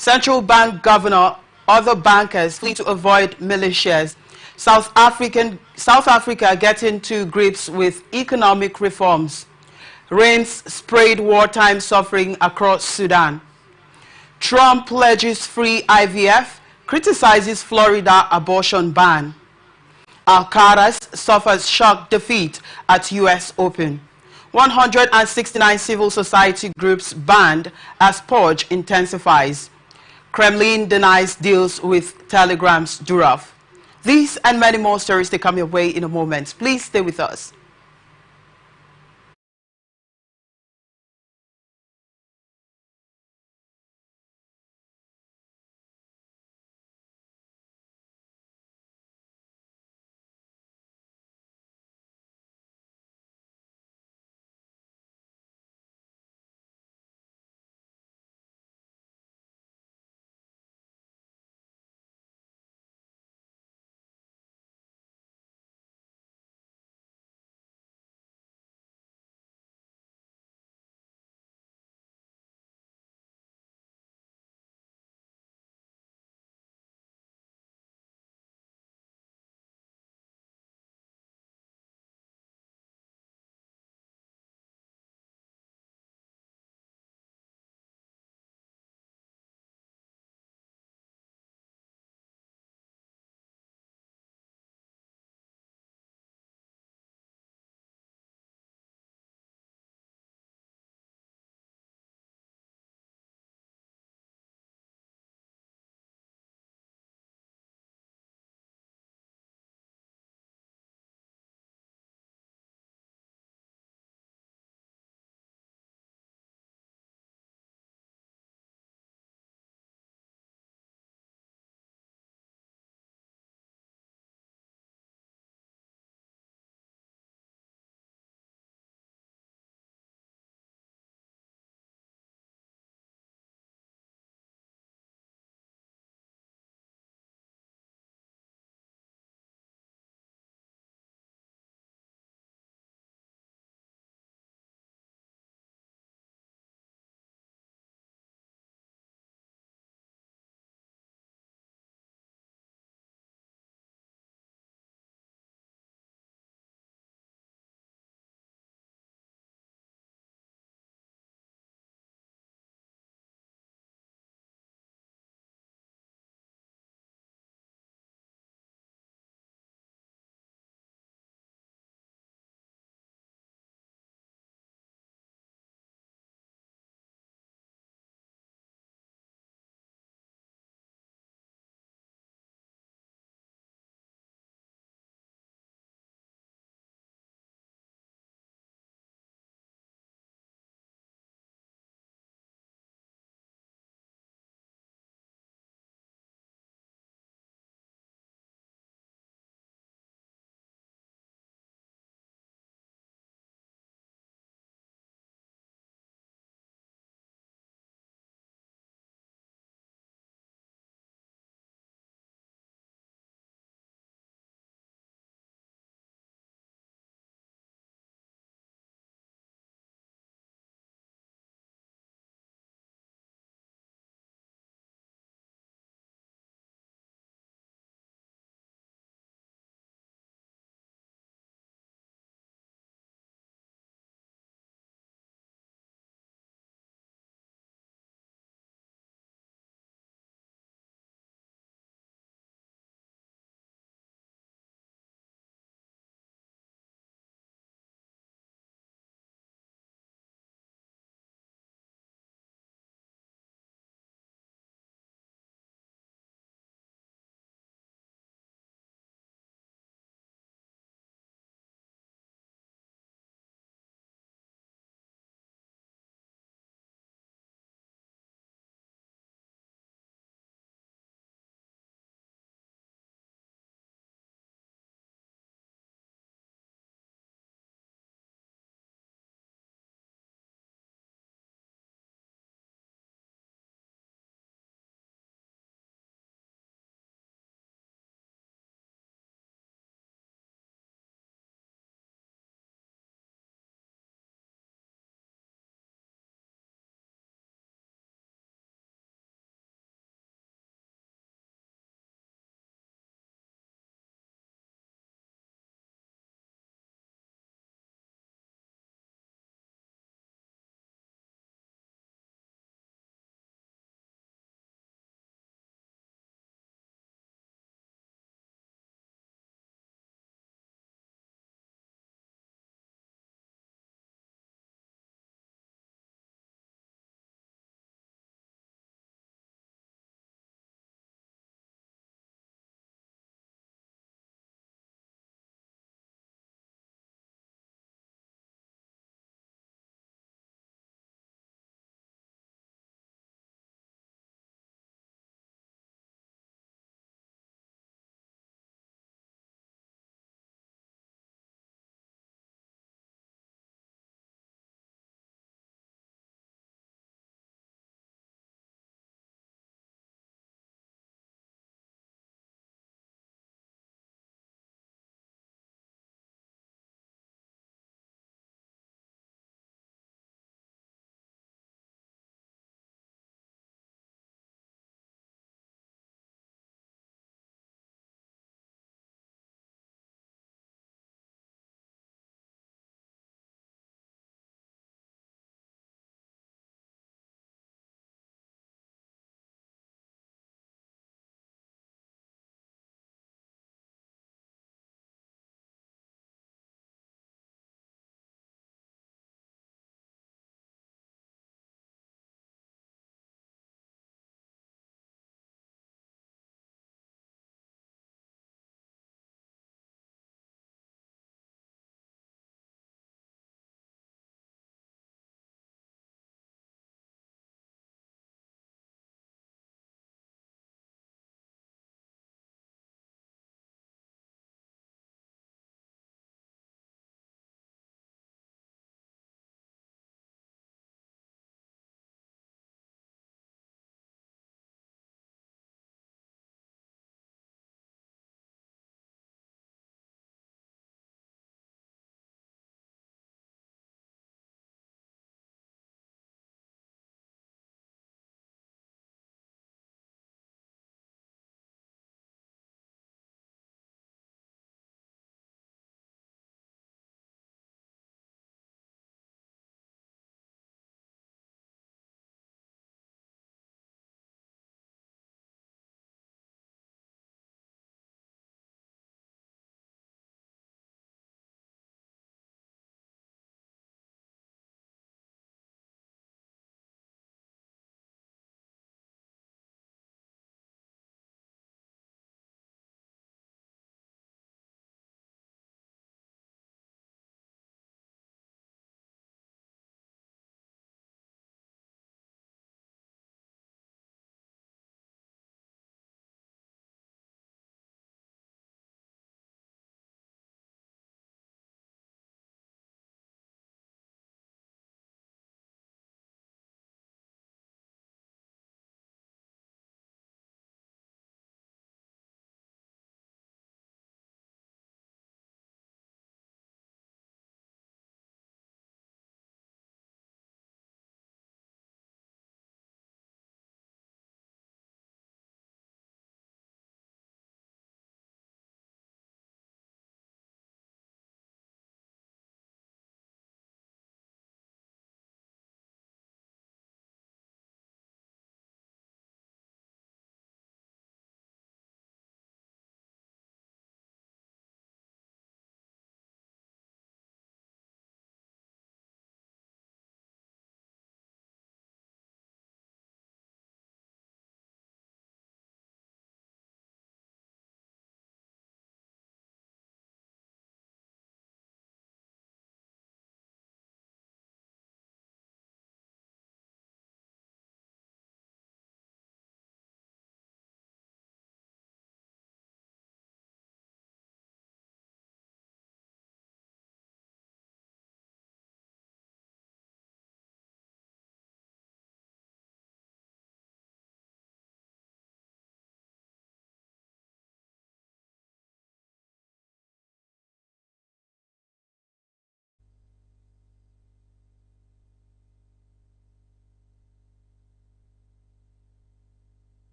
Central Bank governor, other bankers flee to avoid militias. South Africa getting to grips with economic reforms. Rains sprayed wartime suffering across Sudan. Trump pledges free IVF, criticizes Florida abortion ban. Alcaraz suffers shock defeat at U.S. Open. 169 civil society groups banned as purge intensifies. Kremlin denies deals with Telegram's Durov. These and many more stories to come your way in a moment. Please stay with us.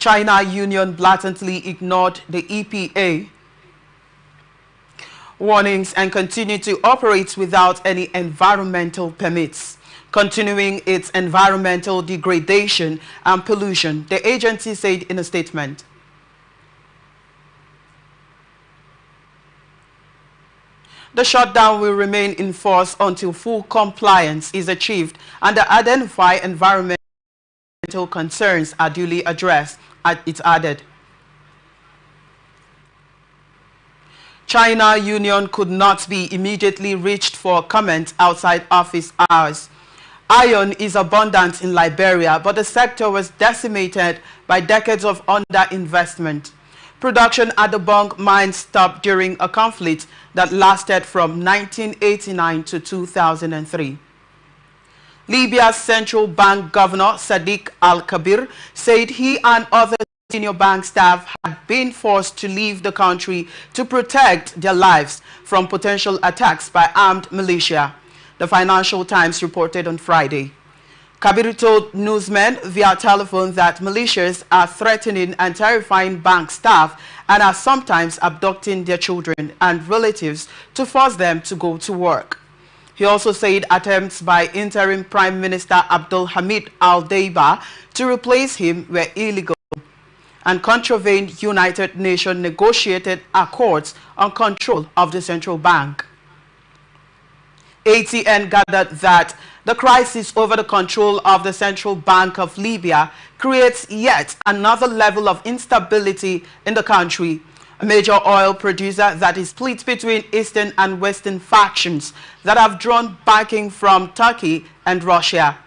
China Union blatantly ignored the EPA warnings and continued to operate without any environmental permits, continuing its environmental degradation and pollution, the agency said in a statement. The shutdown will remain in force until full compliance is achieved and the identified environmental concerns are duly addressed, it added. China Union could not be immediately reached for comment outside office hours. Iron is abundant in Liberia, but the sector was decimated by decades of underinvestment. Production at the Bong mine stopped during a conflict that lasted from 1989 to 2003. Libya's central bank governor, Sadiq Al-Kabir, said he and other senior bank staff had been forced to leave the country to protect their lives from potential attacks by armed militia, the Financial Times reported on Friday. Kabir told newsmen via telephone that militias are threatening and terrifying bank staff and are sometimes abducting their children and relatives to force them to go to work. He also said attempts by interim Prime Minister Abdul Hamid Al-Deiba to replace him were illegal and contravened United Nations negotiated accords on control of the central bank. ATN gathered that the crisis over the control of the Central Bank of Libya creates yet another level of instability in the country, a major oil producer that is split between eastern and western factions that have drawn backing from Turkey and Russia.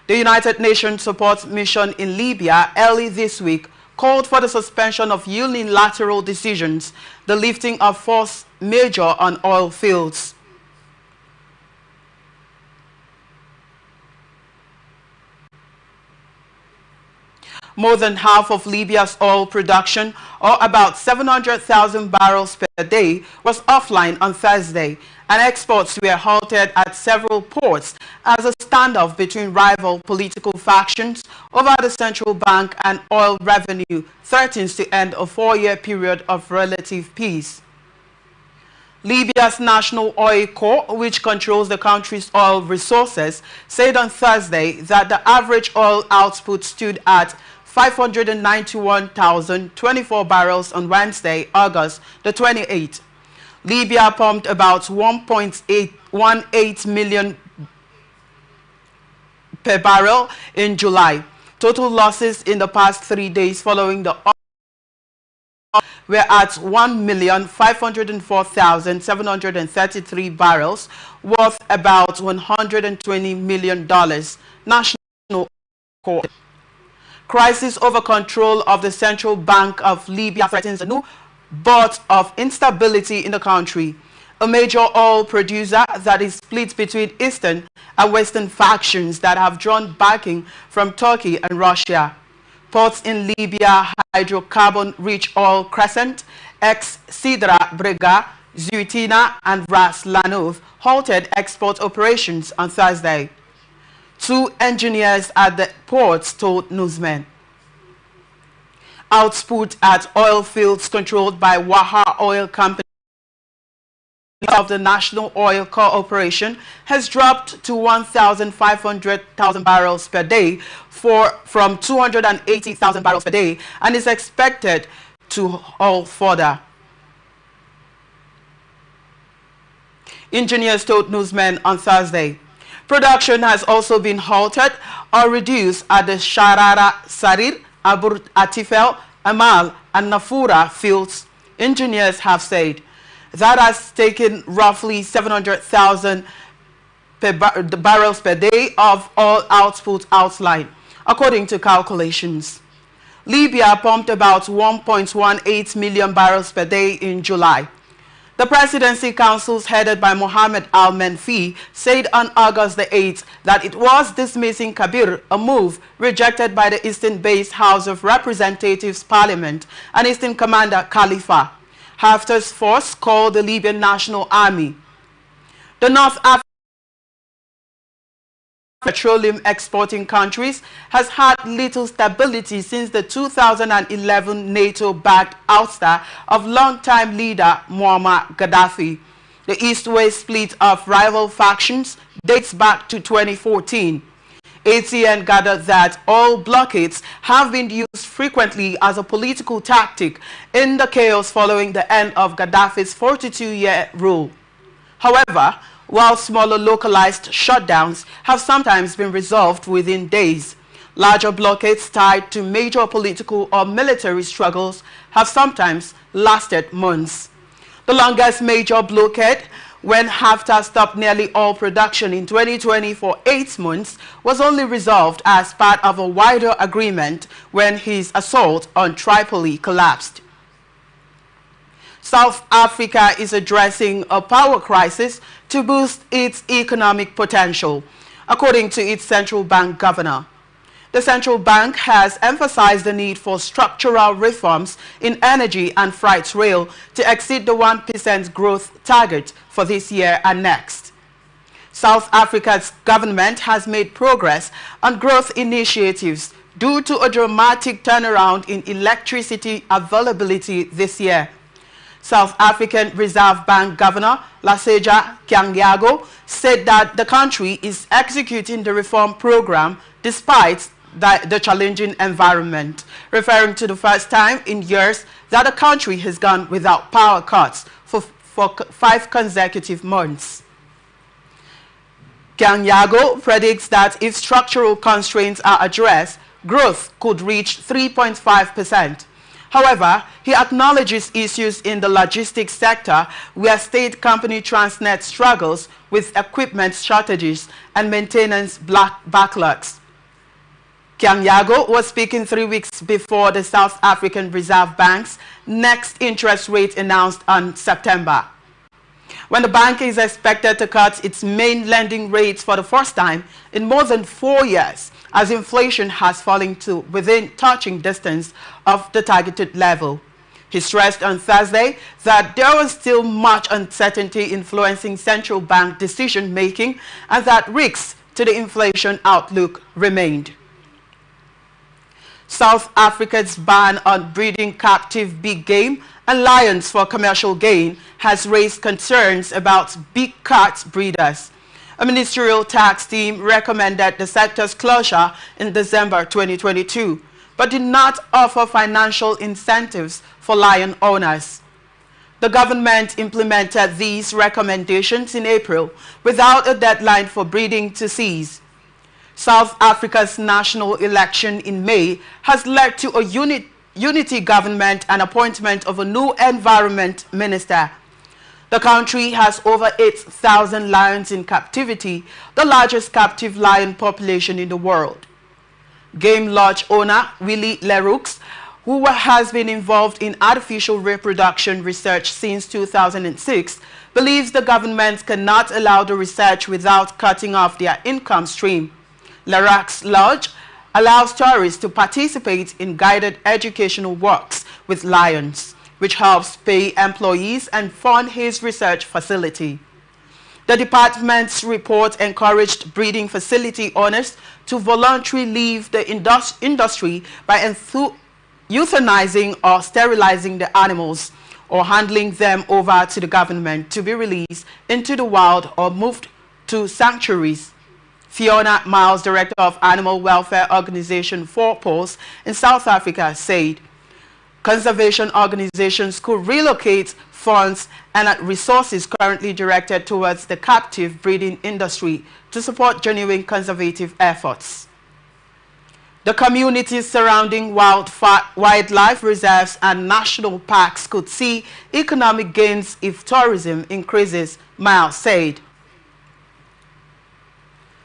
The United Nations Support Mission in Libya early this week called for the suspension of unilateral decisions, the lifting of force majeure on oil fields. More than half of Libya's oil production, or about 700,000 barrels per day, was offline on Thursday, and exports were halted at several ports as a standoff between rival political factions over the central bank and oil revenue threatens to end a 4-year period of relative peace. Libya's National Oil Corps, which controls the country's oil resources, said on Thursday that the average oil output stood at 591,024 barrels on Wednesday, August the 28th. Libya pumped about 1.818 million per barrel in July. Total losses in the past 3 days following the oil were at 1,504,733 barrels, worth about $120 million. National Court. Crisis over control of the Central Bank of Libya threatens a new bout of instability in the country, a major oil producer that is split between eastern and western factions that have drawn backing from Turkey and Russia. Ports in Libya, hydrocarbon-rich oil Crescent, Sidra Brega, Zuitina and Ras Lanuf halted export operations on Thursday. 2 engineers at the ports told newsmen. Output at oil fields controlled by Waha Oil Company of the National Oil Corporation has dropped to 1,500,000 barrels per day from 280,000 barrels per day and is expected to fall further. Engineers told newsmen on Thursday. Production has also been halted or reduced at the Sharara Sarir, Abu Atifel, Amal and Nafura fields, engineers have said. That has taken roughly 700,000 barrels per day of oil output outline, according to calculations. Libya pumped about 1.18 million barrels per day in July. The Presidency Councils headed by Mohammed Al-Menfi said on August the 8th that it was dismissing Kabir, a move rejected by the Eastern-based House of Representatives Parliament and Eastern Commander Khalifa, Haftar's force called the Libyan National Army. The North petroleum exporting countries has had little stability since the 2011 NATO-backed ouster of longtime leader Muammar Gaddafi. The East-West split of rival factions dates back to 2014. ATN gathered that oil blockades have been used frequently as a political tactic in the chaos following the end of Gaddafi's 42-year rule. However, while smaller localized shutdowns have sometimes been resolved within days, larger blockades tied to major political or military struggles have sometimes lasted months. The longest major blockade, when Haftar stopped nearly all production in 2020 for 8 months, was only resolved as part of a wider agreement when his assault on Tripoli collapsed. South Africa is addressing a power crisis to boost its economic potential, according to its central bank governor. The central bank has emphasized the need for structural reforms in energy and freight rail to exceed the 1% growth target for this year and next. South Africa's government has made progress on growth initiatives due to a dramatic turnaround in electricity availability this year. South African Reserve Bank Governor Laseja Kyanyago said that the country is executing the reform program despite the challenging environment, referring to the first time in years that the country has gone without power cuts for 5 consecutive months. Kyanyago predicts that if structural constraints are addressed, growth could reach 3.5%. However, he acknowledges issues in the logistics sector where state company Transnet struggles with equipment shortages and maintenance backlogs. Kyanyago was speaking 3 weeks before the South African Reserve Bank's next interest rate announced on September, when the bank is expected to cut its main lending rates for the first time in more than 4 years, as inflation has fallen to within touching distance of the targeted level. He stressed on Thursday that there was still much uncertainty influencing central bank decision-making and that risks to the inflation outlook remained. South Africa's ban on breeding captive big game and lions for commercial gain has raised concerns about big cat breeders. A ministerial tax team recommended the sector's closure in December 2022, but did not offer financial incentives for lion owners. The government implemented these recommendations in April without a deadline for breeding to cease. South Africa's national election in May has led to a unity government and appointment of a new environment minister. The country has over 8,000 lions in captivity, the largest captive lion population in the world. Game lodge owner Willie Leroux, who has been involved in artificial reproduction research since 2006, believes the government cannot allow the research without cutting off their income stream. Leroux's lodge allows tourists to participate in guided educational works with lions, which helps pay employees and fund his research facility. The department's report encouraged breeding facility owners to voluntarily leave the industry by euthanizing or sterilizing the animals or handing them over to the government to be released into the wild or moved to sanctuaries. Fiona Miles, director of animal welfare organization Four Paws in South Africa, said conservation organizations could relocate funds and resources currently directed towards the captive breeding industry to support genuine conservative efforts. The communities surrounding wildlife reserves and national parks could see economic gains if tourism increases, Miles said.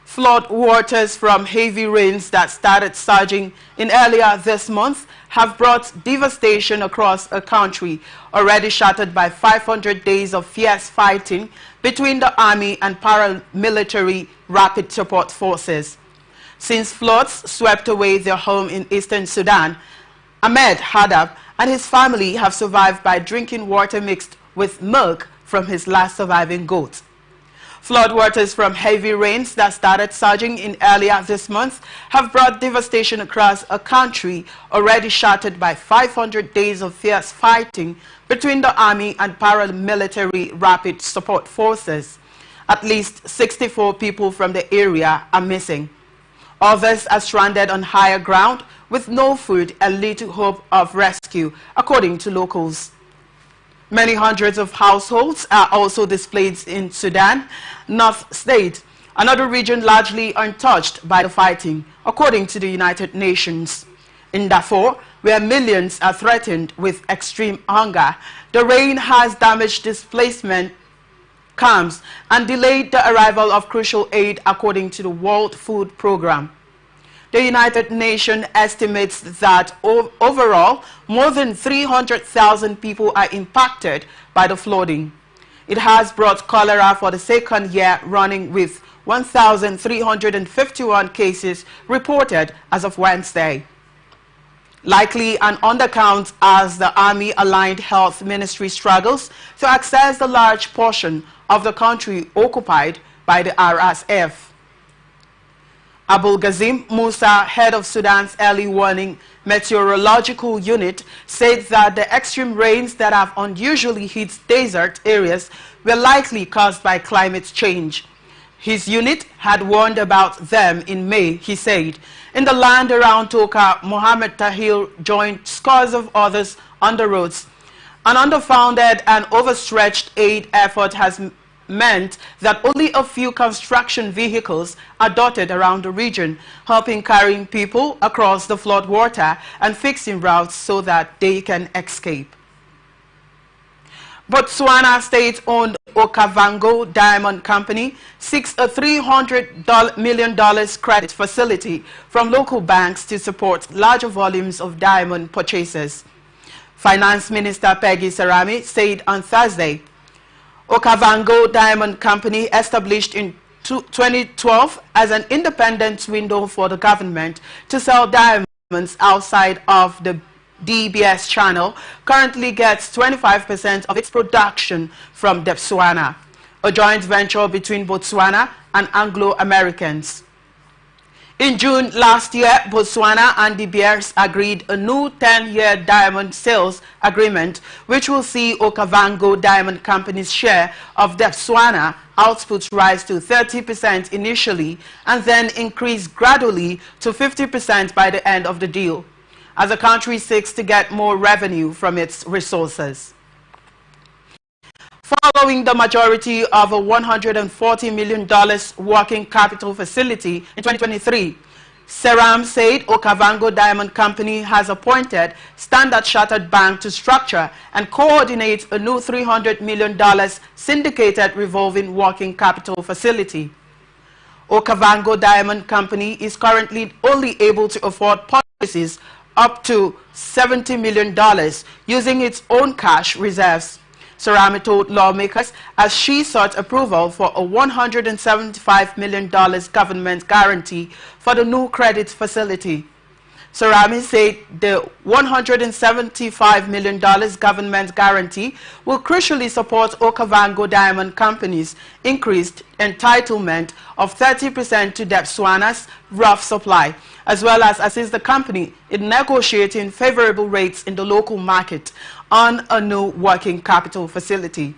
Flood waters from heavy rains that started surging in earlier this month have brought devastation across a country already shattered by 500 days of fierce fighting between the army and paramilitary rapid support forces. Since floods swept away their home in eastern Sudan, Ahmed Hadab and his family have survived by drinking water mixed with milk from his last surviving goat. Floodwaters from heavy rains that started surging in earlier this month have brought devastation across a country already shattered by 500 days of fierce fighting between the army and paramilitary rapid support forces. At least 64 people from the area are missing. Others are stranded on higher ground with no food and little hope of rescue, according to locals. Many hundreds of households are also displaced in Sudan, North State, another region largely untouched by the fighting, according to the United Nations. In Darfur, where millions are threatened with extreme hunger, the rain has damaged displacement camps and delayed the arrival of crucial aid, according to the World Food Programme. The United Nations estimates that overall, more than 300,000 people are impacted by the flooding. It has brought cholera for the second year running, with 1,351 cases reported as of Wednesday. Likely an undercount as the Army-aligned Health Ministry struggles to access the large portion of the country occupied by the RSF. Abul Ghazim Musa, head of Sudan's early warning meteorological unit, said that the extreme rains that have unusually hit desert areas were likely caused by climate change. His unit had warned about them in May, he said. In the land around Toka, Mohammed Tahir joined scores of others on the roads. An underfunded and overstretched aid effort has meant that only a few construction vehicles are dotted around the region, helping carrying people across the flood water and fixing routes so that they can escape. Botswana state-owned Okavango Diamond Company seeks a $300 million credit facility from local banks to support larger volumes of diamond purchases. Finance Minister Peggy Serami said on Thursday. Okavango Diamond Company, established in 2012 as an independent window for the government to sell diamonds outside of the DBS channel, currently gets 25% of its production from Botswana, a joint venture between Botswana and Anglo-Americans. In June last year, Botswana and De Beers agreed a new 10-year diamond sales agreement, which will see Okavango Diamond Company's share of Botswana output rise to 30% initially and then increase gradually to 50% by the end of the deal, as the country seeks to get more revenue from its resources. Following the majority of a $140 million working capital facility in 2023, Seram said Okavango Diamond Company has appointed Standard Chartered Bank to structure and coordinate a new $300 million syndicated revolving working capital facility. Okavango Diamond Company is currently only able to afford purchases up to $70 million using its own cash reserves. Serami told lawmakers as she sought approval for a $175 million government guarantee for the new credit facility. Serami said the $175 million government guarantee will crucially support Okavango Diamond Company's increased entitlement of 30% to Botswana's rough supply, as well as assist the company in negotiating favorable rates in the local market on a new working capital facility.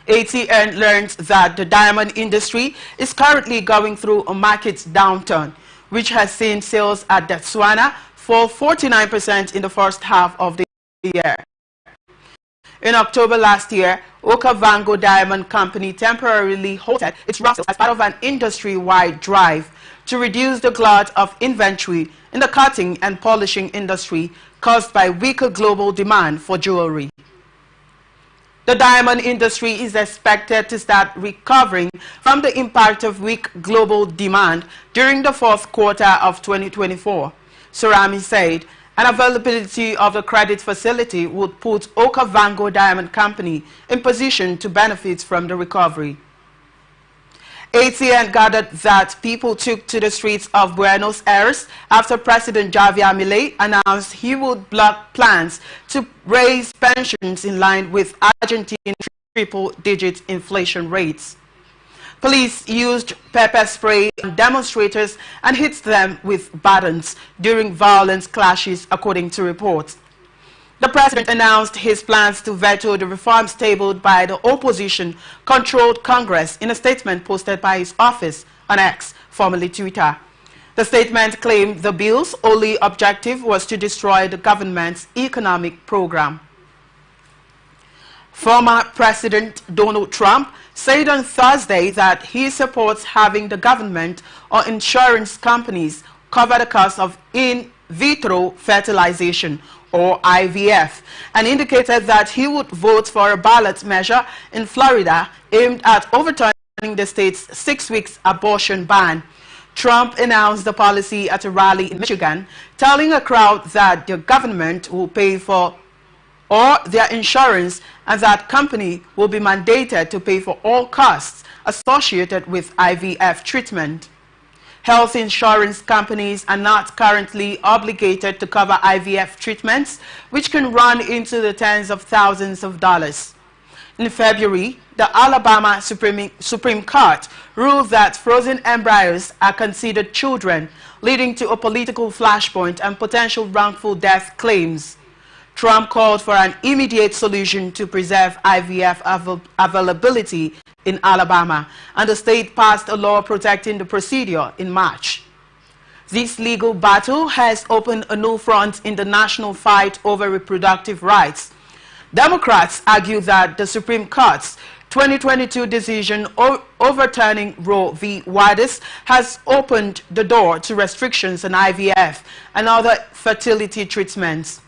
ATN learned that the diamond industry is currently going through a market downturn, which has seen sales at Botswana fall 49% in the first half of the year. In October last year, Okavango Diamond Company temporarily halted its rough sales as part of an industry-wide drive to reduce the glut of inventory in the cutting and polishing industry caused by weaker global demand for jewelry. The diamond industry is expected to start recovering from the impact of weak global demand during the fourth quarter of 2024, Serami said. An availability of the credit facility would put Okavango Diamond Company in position to benefit from the recovery. ATN gathered that people took to the streets of Buenos Aires after President Javier Milei announced he would block plans to raise pensions in line with Argentine triple-digit inflation rates. Police used pepper spray on demonstrators and hit them with batons during violent clashes, according to reports. The president announced his plans to veto the reforms tabled by the opposition-controlled Congress in a statement posted by his office on X, formerly Twitter. The statement claimed the bill's only objective was to destroy the government's economic program. Former President Donald Trump said on Thursday that he supports having the government or insurance companies cover the cost of in vitro fertilization, or IVF, and indicated that he would vote for a ballot measure in Florida aimed at overturning the state's 6-week abortion ban. Trump announced the policy at a rally in Michigan, telling a crowd that the government will pay for or their insurance and that company will be mandated to pay for all costs associated with IVF treatment. Health insurance companies are not currently obligated to cover IVF treatments, which can run into the tens of thousands of dollars. In February, the Alabama Supreme Court ruled that frozen embryos are considered children, leading to a political flashpoint and potential wrongful death claims. Trump called for an immediate solution to preserve IVF availability in Alabama, and the state passed a law protecting the procedure in March. This legal battle has opened a new front in the national fight over reproductive rights. Democrats argue that the Supreme Court's 2022 decision overturning Roe v. Wade has opened the door to restrictions on IVF and other fertility treatments.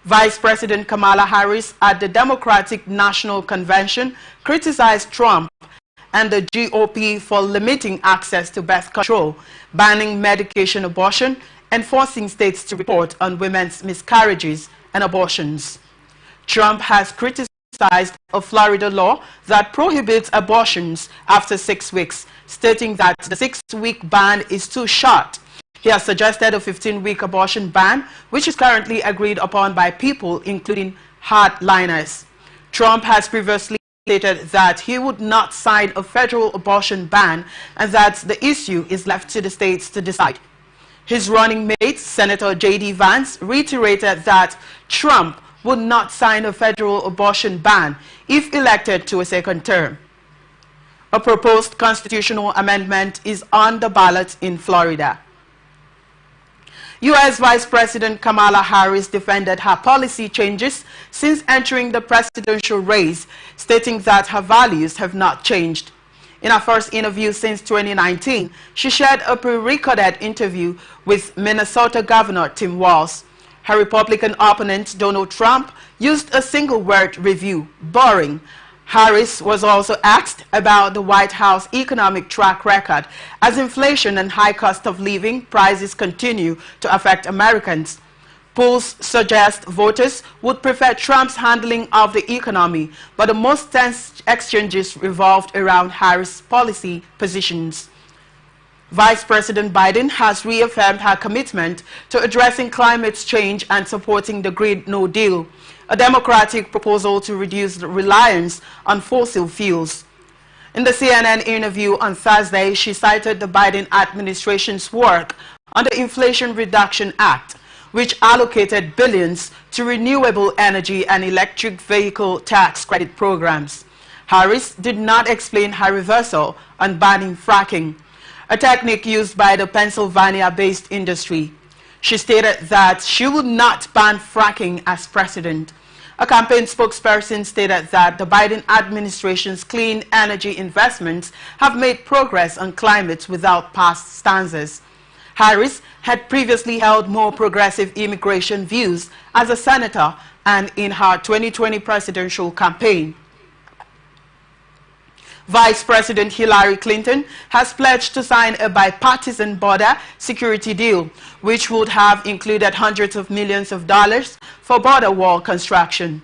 Vice President Kamala Harris at the Democratic National Convention criticized Trump and the GOP for limiting access to birth control, banning medication abortion, and forcing states to report on women's miscarriages and abortions. Trump has criticized a Florida law that prohibits abortions after 6 weeks, stating that the 6-week ban is too short. He has suggested a 15-week abortion ban, which is currently agreed upon by people, including hardliners. Trump has previously stated that he would not sign a federal abortion ban and that the issue is left to the states to decide. His running mate, Senator J.D. Vance, reiterated that Trump would not sign a federal abortion ban if elected to a second term. A proposed constitutional amendment is on the ballot in Florida. U.S. Vice President Kamala Harris defended her policy changes since entering the presidential race, stating that her values have not changed. In her first interview since 2019, she shared a pre-recorded interview with Minnesota Governor Tim Walz. Her Republican opponent, Donald Trump, used a single-word review, boring. Harris was also asked about the White House economic track record as inflation and high cost of living prices continue to affect Americans. Polls suggest voters would prefer Trump's handling of the economy, but the most tense exchanges revolved around Harris' policy positions. Vice President Biden has reaffirmed her commitment to addressing climate change and supporting the Green New Deal, a Democratic proposal to reduce the reliance on fossil fuels. In the CNN interview on Thursday, she cited the Biden administration's work on the Inflation Reduction Act, which allocated billions to renewable energy and electric vehicle tax credit programs. Harris did not explain her reversal on banning fracking, a technique used by the Pennsylvania-based industry. She stated that she would not ban fracking as president. A campaign spokesperson stated that the Biden administration's clean energy investments have made progress on climate without past stances. Harris had previously held more progressive immigration views as a senator and in her 2020 presidential campaign. Vice President Hillary Clinton has pledged to sign a bipartisan border security deal, which would have included hundreds of millions of dollars for border wall construction.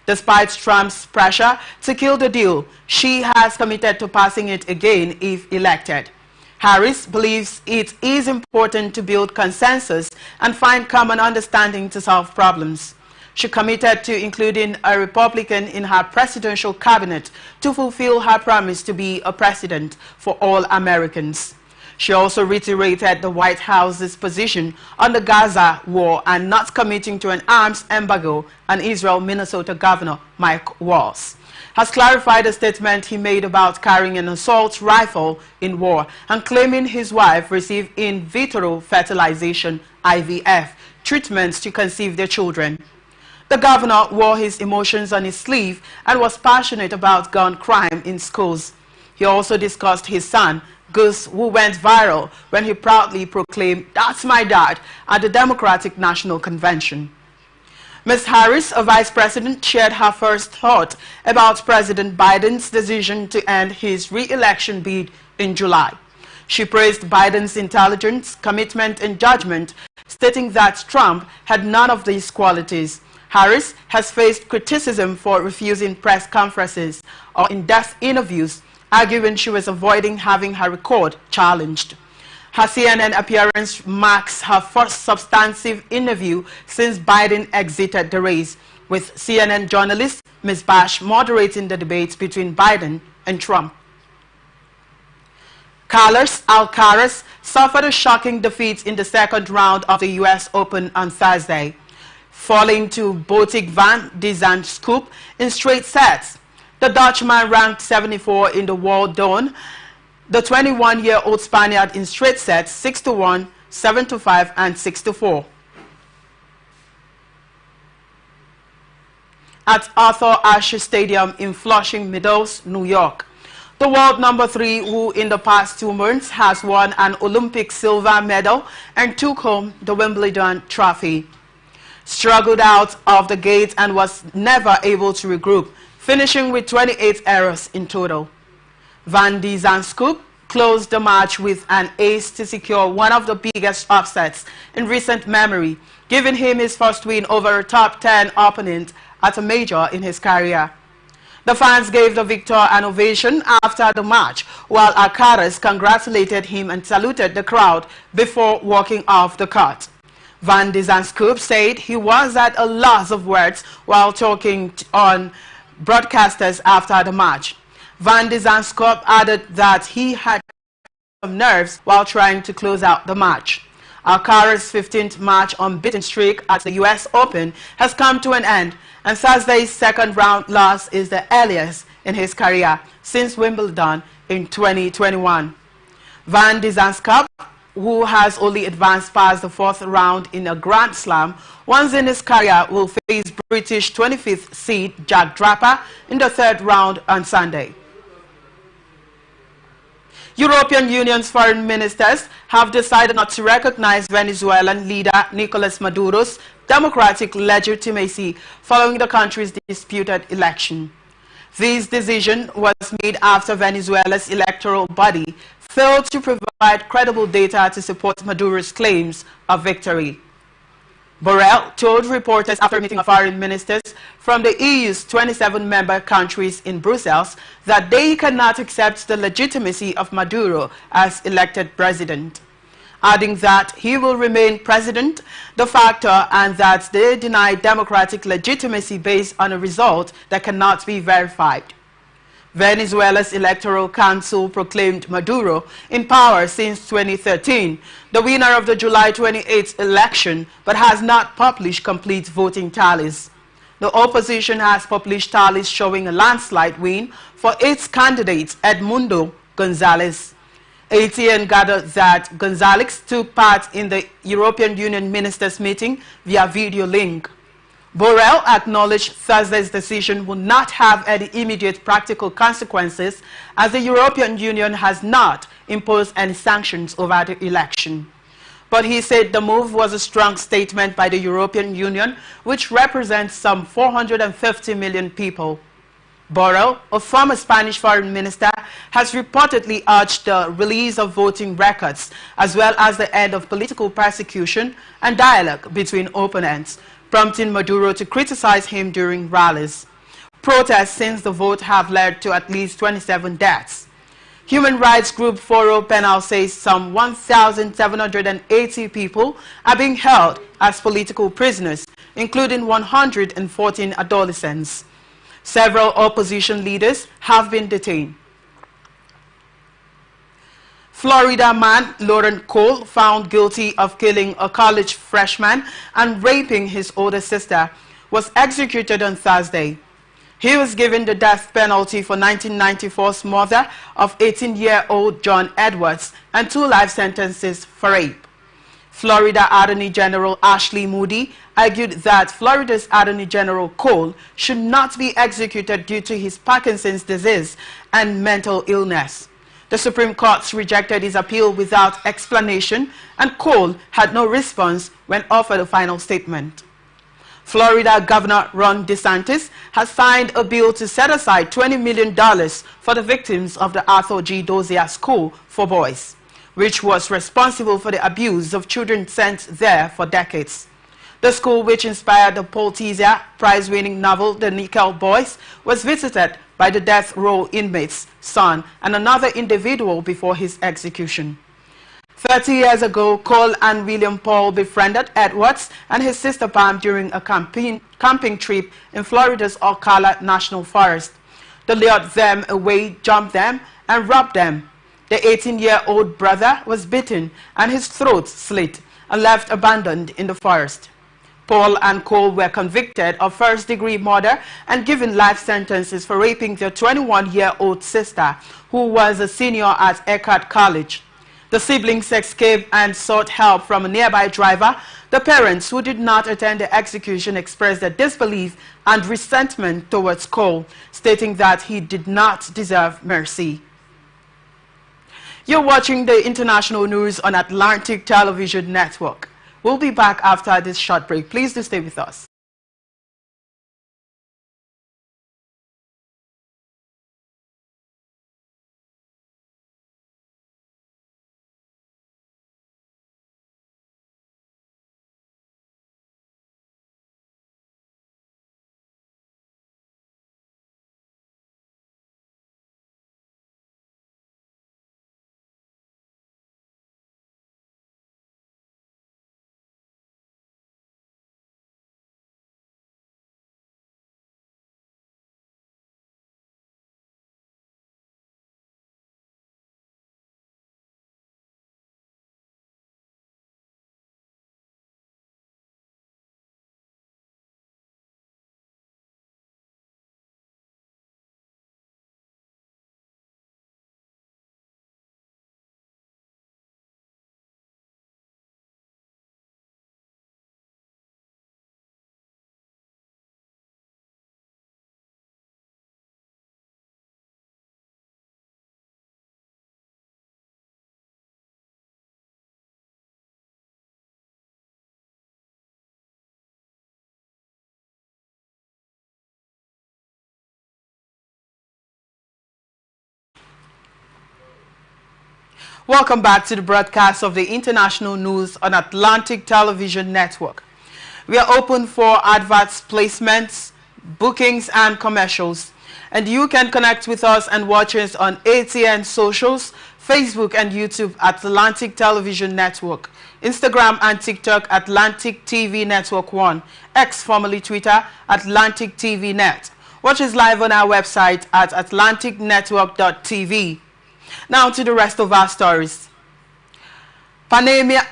Despite Trump's pressure to kill the deal, she has committed to passing it again if elected. Harris believes it is important to build consensus and find common understanding to solve problems. She committed to including a Republican in her presidential cabinet to fulfill her promise to be a president for all Americans. She also reiterated the White House's position on the Gaza war and not committing to an arms embargo, and Israel Minnesota Governor Mike Waltz has clarified a statement he made about carrying an assault rifle in war and claiming his wife received in vitro fertilization (IVF) treatments to conceive their children. The governor wore his emotions on his sleeve and was passionate about gun crime in schools. He also discussed his son, Gus, who went viral when he proudly proclaimed, "That's my dad," at the Democratic National Convention. Ms. Harris, a vice president, shared her first thought about President Biden's decision to end his re-election bid in July. She praised Biden's intelligence, commitment, and judgment, stating that Trump had none of these qualities. Harris has faced criticism for refusing press conferences or in-depth interviews, arguing she was avoiding having her record challenged. Her CNN appearance marks her first substantive interview since Biden exited the race, with CNN journalist Ms. Bash moderating the debates between Biden and Trump. Carlos Alcaraz suffered a shocking defeat in the second round of the U.S. Open on Thursday, falling to Botic van de Zandschulp in straight sets. The Dutchman ranked 74 in the world done the 21-year-old Spaniard in straight sets 6-1, 7-5, and 6-4. At Arthur Ashe Stadium in Flushing Meadows, New York, the world number 3, who in the past 2 months has won an Olympic silver medal and took home the Wimbledon trophy, struggled out of the gate and was never able to regroup, finishing with 28 errors in total. Van de Zandschulp closed the match with an ace to secure one of the biggest upsets in recent memory, giving him his first win over a top 10 opponent at a major in his career. The fans gave the victor an ovation after the match, while Alcaraz congratulated him and saluted the crowd before walking off the court. Van de Zandschulp said he was at a loss of words while talking on broadcasters after the match. Van de Zandschulp added that he had some nerves while trying to close out the match. Alcaraz's 15th match unbeaten streak at the U.S. Open has come to an end, and Thursday's second round loss is the earliest in his career since Wimbledon in 2021. Van de Zandschulp, who has only advanced past the 4th round in a Grand Slam once in his career, will face British 25th seed Jack Draper in the 3rd round on Sunday. European Union's foreign ministers have decided not to recognize Venezuelan leader Nicolas Maduro's democratic legitimacy following the country's disputed election. This decision was made after Venezuela's electoral body failed to provide credible data to support Maduro's claims of victory. Borrell told reporters after meeting of foreign ministers from the EU's 27 member countries in Brussels that they cannot accept the legitimacy of Maduro as elected president, adding that he will remain president de facto and that they deny democratic legitimacy based on a result that cannot be verified. Venezuela's Electoral Council proclaimed Maduro in power since 2013, the winner of the July 28th election, but has not published complete voting tallies. The opposition has published tallies showing a landslide win for its candidate, Edmundo González. ATN gathered that González took part in the European Union ministers' meeting via video link. Borrell acknowledged Thursday's decision will not have any immediate practical consequences as the European Union has not imposed any sanctions over the election. But he said the move was a strong statement by the European Union, which represents some 450 million people. Borrell, a former Spanish foreign minister, has reportedly urged the release of voting records as well as the end of political persecution and dialogue between opponents, prompting Maduro to criticize him during rallies. Protests since the vote have led to at least 27 deaths. Human rights group Foro Penal says some 1,780 people are being held as political prisoners including 114 adolescents. Several opposition leaders have been detained. Florida man Lauren Cole, found guilty of killing a college freshman and raping his older sister, was executed on Thursday. He was given the death penalty for 1994's murder of 18-year-old John Edwards and 2 life sentences for rape. Florida Attorney General Ashley Moody argued that Florida's Attorney General Cole should not be executed due to his Parkinson's disease and mental illness. The Supreme Court rejected his appeal without explanation, and Cole had no response when offered a final statement. Florida Governor Ron DeSantis has signed a bill to set aside $20 million for the victims of the Arthur G. Dozier School for Boys, which was responsible for the abuse of children sent there for decades. The school, which inspired the Pulitzer Prize-winning novel The Nickel Boys, was visited by the death row inmate's son and another individual before his execution. 30 years ago, Cole and William Paul befriended Edwards and his sister Pam during a camping trip in Florida's Ocala National Forest. They lured them away, jumped them, and robbed them. The 18-year-old brother was beaten and his throat slit and left abandoned in the forest. Paul and Cole were convicted of first-degree murder and given life sentences for raping their 21-year-old sister, who was a senior at Eckhart College. The siblings escaped and sought help from a nearby driver. The parents, who did not attend the execution, expressed their disbelief and resentment towards Cole, stating that he did not deserve mercy. You're watching the international news on Atlantic Television Network. We'll be back after this short break. Please do stay with us. Welcome back to the broadcast of the international news on Atlantic Television Network. We are open for adverts, placements, bookings, and commercials. And you can connect with us and watch us on ATN socials, Facebook and YouTube at Atlantic Television Network, Instagram and TikTok Atlantic TV Network 1, X formerly Twitter Atlantic TV Net. Watch us live on our website at atlanticnetwork.tv. Now to the rest of our stories. Panamanian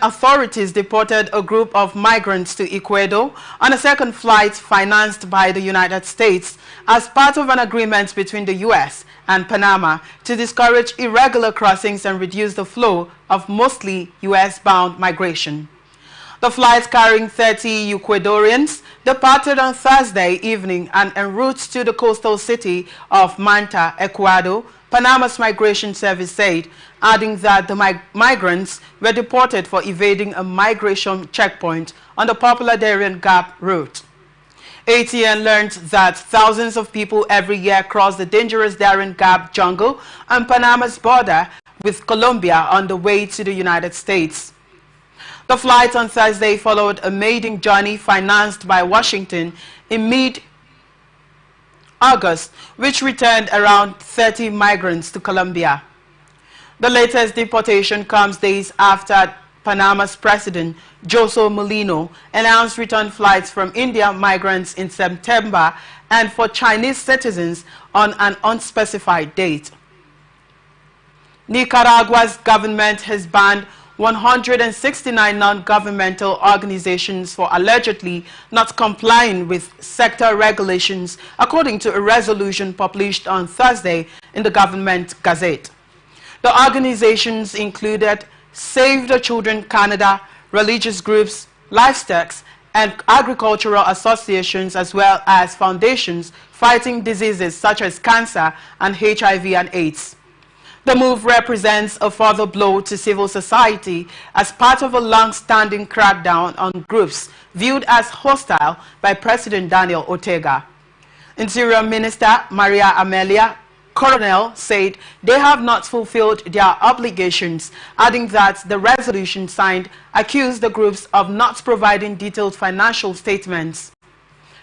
authorities deported a group of migrants to Ecuador on a second flight financed by the United States as part of an agreement between the U.S. and Panama to discourage irregular crossings and reduce the flow of mostly U.S.-bound migration. The flight carrying 30 Ecuadorians departed on Thursday evening and en route to the coastal city of Manta, Ecuador, Panama's Migration Service said, adding that the migrants were deported for evading a migration checkpoint on the popular Darien Gap route. ATN learned that thousands of people every year cross the dangerous Darien Gap jungle on Panama's border with Colombia on the way to the United States. The flight on Thursday followed a maiden journey financed by Washington in mid-August, which returned around 30 migrants to Colombia. The latest deportation comes days after Panama's President Jose Molino announced return flights from India migrants in September and for Chinese citizens on an unspecified date. Nicaragua's government has banned 169 non-governmental organizations for allegedly not complying with sector regulations, according to a resolution published on Thursday in the government gazette. The organizations included Save the Children Canada, religious groups, livestock and agricultural associations, as well as foundations fighting diseases such as cancer and HIV and AIDS. The move represents a further blow to civil society as part of a long-standing crackdown on groups viewed as hostile by President Daniel Ortega. Interior Minister Maria Amelia Coronel said they have not fulfilled their obligations, adding that the resolution signed accused the groups of not providing detailed financial statements.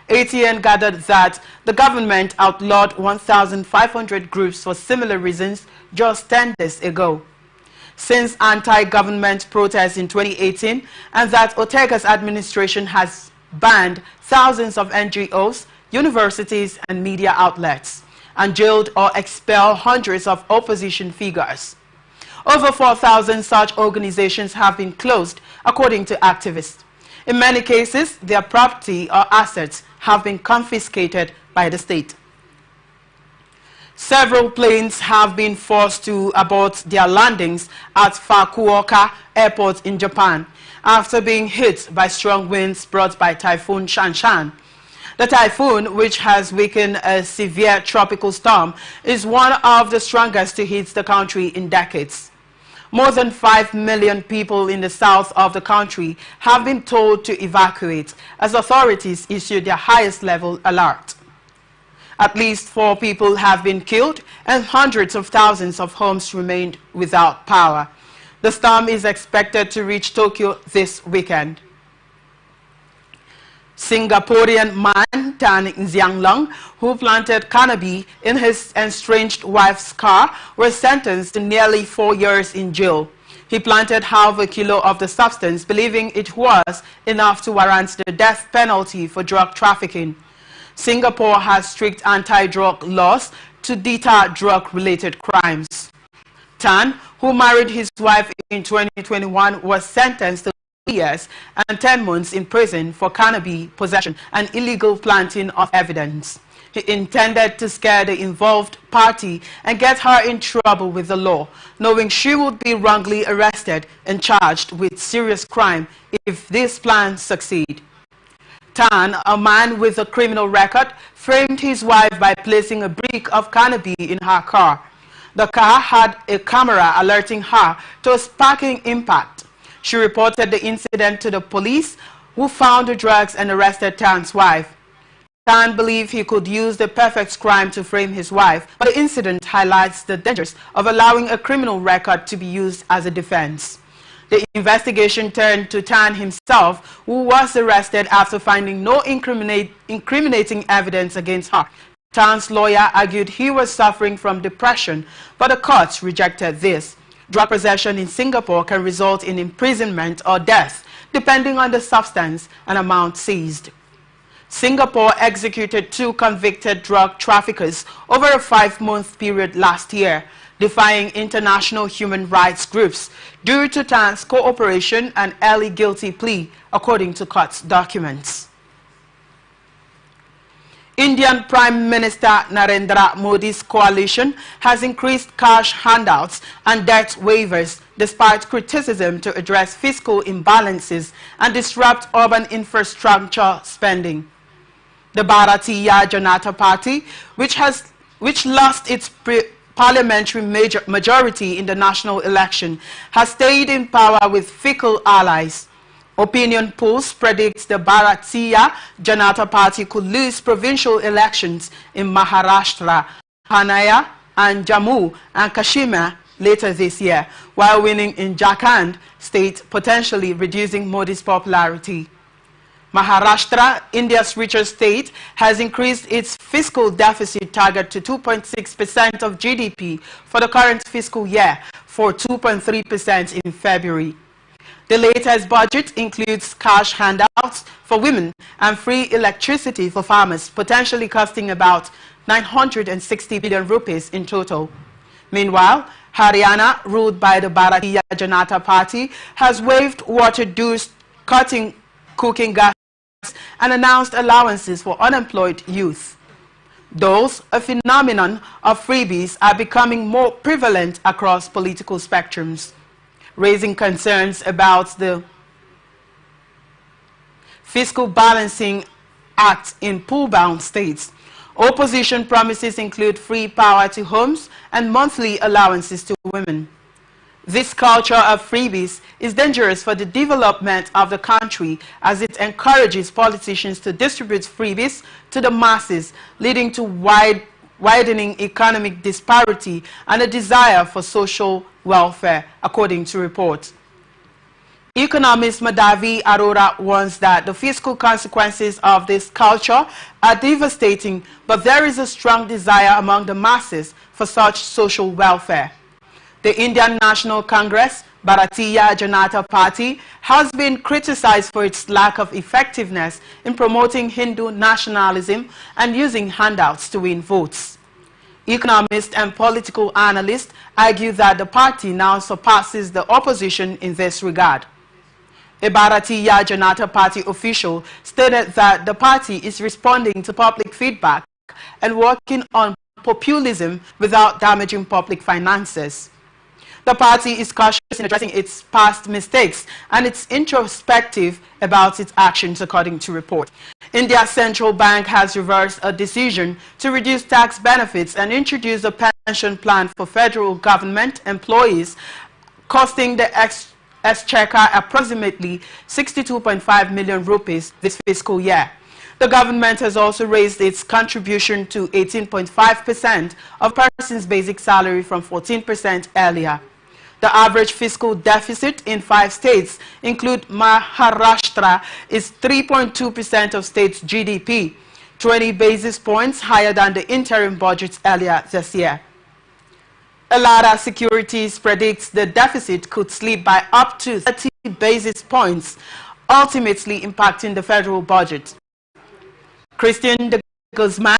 ATN gathered that the government outlawed 1,500 groups for similar reasons just 10 days ago. Since anti-government protests in 2018, and that Ortega's administration has banned thousands of NGOs, universities and media outlets, and jailed or expelled hundreds of opposition figures. Over 4,000 such organizations have been closed, according to activists. In many cases, their property or assets have been confiscated by the state. Several planes have been forced to abort their landings at Fukuoka Airport in Japan after being hit by strong winds brought by Typhoon Shanshan. The typhoon, which has weakened a severe tropical storm, is one of the strongest to hit the country in decades. More than 5 million people in the south of the country have been told to evacuate as authorities issued their highest level alert. At least 4 people have been killed and hundreds of thousands of homes remained without power. The storm is expected to reach Tokyo this weekend. Singaporean man Tan Xianglong, who planted cannabis in his estranged wife's car, was sentenced to nearly 4 years in jail. He planted half a kilo of the substance, believing it was enough to warrant the death penalty for drug trafficking. Singapore has strict anti-drug laws to deter drug-related crimes. Tan, who married his wife in 2021, was sentenced to years and 10 months in prison for cannabis possession and illegal planting of evidence. He intended to scare the involved party and get her in trouble with the law, knowing she would be wrongly arrested and charged with serious crime if this plan succeed. Tan, a man with a criminal record, framed his wife by placing a brick of cannabis in her car. The car had a camera alerting her to a sparking impact. She reported the incident to the police, who found the drugs and arrested Tan's wife. Tan believed he could use the perfect crime to frame his wife, but the incident highlights the dangers of allowing a criminal record to be used as a defense. The investigation turned to Tan himself, who was arrested after finding no incriminating evidence against her. Tan's lawyer argued he was suffering from depression, but the courts rejected this. Drug possession in Singapore can result in imprisonment or death, depending on the substance and amount seized. Singapore executed 2 convicted drug traffickers over a 5-month period last year, defying international human rights groups due to Tan's cooperation and early guilty plea, according to court documents. Indian Prime Minister Narendra Modi's coalition has increased cash handouts and debt waivers despite criticism to address fiscal imbalances and disrupt urban infrastructure spending. The Bharatiya Janata Party, which lost its parliamentary majority in the national election, has stayed in power with fickle allies. Opinion polls predict the Bharatiya Janata Party could lose provincial elections in Maharashtra, Haryana and Jammu and Kashmir later this year, while winning in Jharkhand state, potentially reducing Modi's popularity. Maharashtra, India's richest state, has increased its fiscal deficit target to 2.6% of GDP for the current fiscal year, for 2.3% in February. The latest budget includes cash handouts for women and free electricity for farmers, potentially costing about 960 billion rupees in total. Meanwhile, Haryana, ruled by the Bharatiya Janata Party, has waived water dues, cutting cooking gas, and announced allowances for unemployed youth. Thus, a phenomenon of freebies are becoming more prevalent across political spectrums, raising concerns about the fiscal balancing act in pool-bound states. Opposition promises include free power to homes and monthly allowances to women. This culture of freebies is dangerous for the development of the country, as it encourages politicians to distribute freebies to the masses, leading to widening economic disparity and a desire for social welfare, according to reports. Economist Madhavi Arora warns that the fiscal consequences of this culture are devastating, but there is a strong desire among the masses for such social welfare. The Indian National Congress, Bharatiya Janata Party, has been criticized for its lack of effectiveness in promoting Hindu nationalism and using handouts to win votes. Economists and political analysts argue that the party now surpasses the opposition in this regard. A Bharatiya Janata Party official stated that the party is responding to public feedback and working on populism without damaging public finances. The party is cautious in addressing its past mistakes, and it's introspective about its actions, according to report. India's central bank has reversed a decision to reduce tax benefits and introduce a pension plan for federal government employees, costing the exchequer approximately 62.5 million rupees this fiscal year. The government has also raised its contribution to 18.5% of a person's basic salary from 14% earlier. The average fiscal deficit in 5 states, include Maharashtra, is 3.2% of state's GDP, 20 basis points higher than the interim budget earlier this year. Elara Securities predicts the deficit could slip by up to 30 basis points, ultimately impacting the federal budget. Christian de Guzman,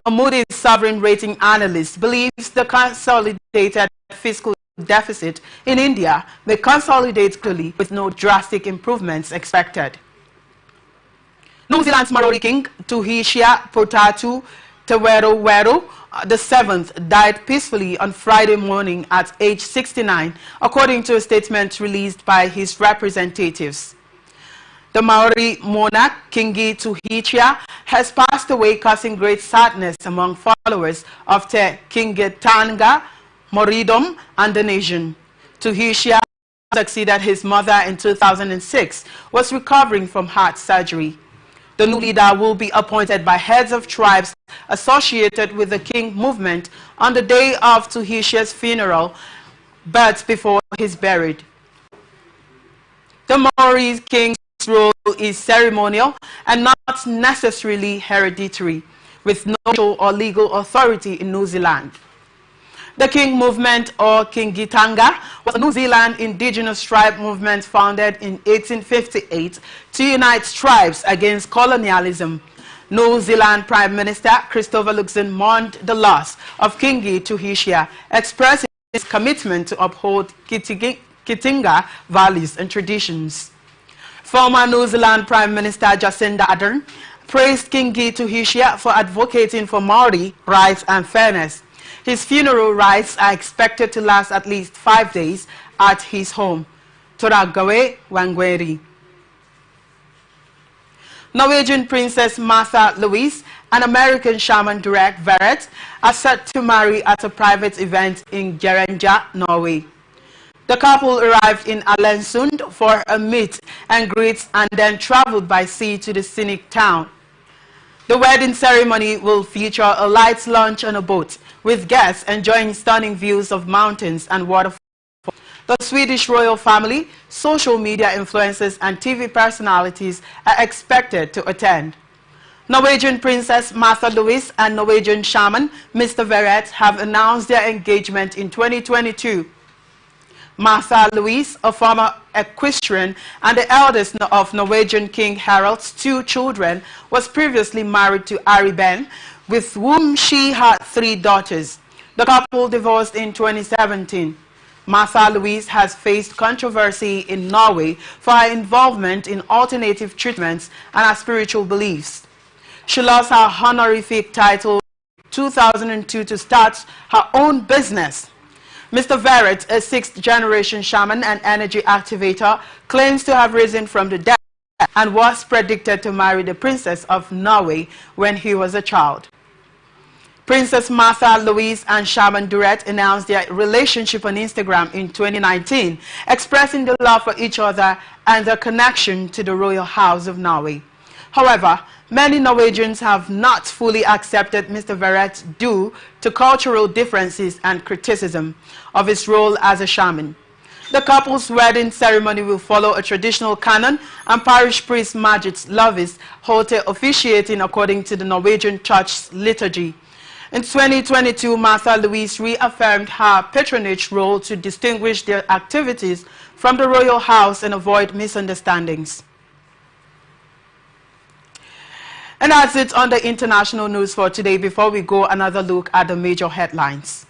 a Moody's sovereign rating analyst, believes the consolidated fiscal deficit in India may consolidate quickly with no drastic improvements expected. New Zealand's Maori king, Tuhisia Potatu Teweroweru VII, died peacefully on Friday morning at age 69, according to a statement released by his representatives. The Maori monarch, Kingi Tuhisia, has passed away, causing great sadness among followers of Te Kingetanga Moridom and the nation. Tuhisia succeeded his mother in 2006, was recovering from heart surgery. The new leader will be appointed by heads of tribes associated with the King movement on the day of Tuhisia's funeral, but before he's buried. The Maori king's role is ceremonial and not necessarily hereditary, with no official or legal authority in New Zealand. The King movement, or Kingitanga, was a New Zealand indigenous tribe movement founded in 1858 to unite tribes against colonialism. New Zealand Prime Minister Christopher Luxon mourned the loss of Kingi Tuhisia, expressing his commitment to uphold Kitinga values and traditions. Former New Zealand Prime Minister Jacinda Ardern praised Kingi Tuhisia for advocating for Maori rights and fairness. His funeral rites are expected to last at least 5 days at his home, Toragawe, Wangweri. Norwegian Princess Martha Louise and American shaman Derek Verrett are set to marry at a private event in Gerenja, Norway. The couple arrived in Alensund for a meet and greet and then traveled by sea to the scenic town. The wedding ceremony will feature a light lunch on a boat, with guests enjoying stunning views of mountains and waterfalls. The Swedish royal family, social media influencers, and TV personalities are expected to attend. Norwegian Princess Martha Louise and Norwegian shaman Mr. Verrett have announced their engagement in 2022. Martha Louise, a former equestrian and the eldest of Norwegian King Harald's 2 children, was previously married to Ari Ben, with whom she had 3 daughters. The couple divorced in 2017. Martha Louise has faced controversy in Norway for her involvement in alternative treatments and her spiritual beliefs. She lost her honorific title in 2002 to start her own business. Mr. Verrett, a 6th-generation shaman and energy activator, claims to have risen from the dead and was predicted to marry the Princess of Norway when he was a child. Princess Martha Louise and Shaman Durrett announced their relationship on Instagram in 2019, expressing the love for each other and their connection to the royal house of Norway. However, many Norwegians have not fully accepted Mr. Verrett due to cultural differences and criticism of his role as a shaman. The couple's wedding ceremony will follow a traditional canon, and parish priest Margit Lovis Holte officiating according to the Norwegian Church's liturgy. In 2022, Martha Louise reaffirmed her patronage role to distinguish their activities from the royal house and avoid misunderstandings. And that's it on the international news for today. Before we go, another look at the major headlines.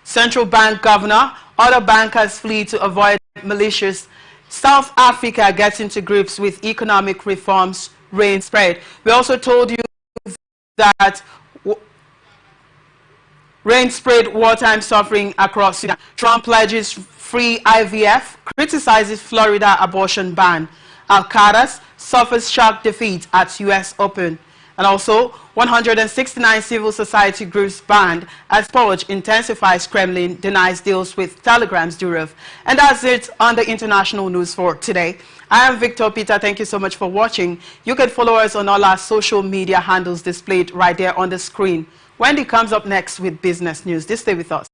Central Bank Governor, other bankers flee to avoid militias. South Africa gets into grips with economic reforms, rain spread. We also told you that rain spread wartime suffering across Sudan. Trump pledges free IVF, criticizes Florida abortion ban. Al-Qaeda suffers shock defeat at U.S. Open. And also, 169 civil society groups banned as Purge intensifies. Kremlin denies deals with Telegram's Durov. And that's it on the international news for today. I am Victor Peter. Thank you so much for watching. You can follow us on all our social media handles displayed right there on the screen. Wendy comes up next with business news. Stay with us.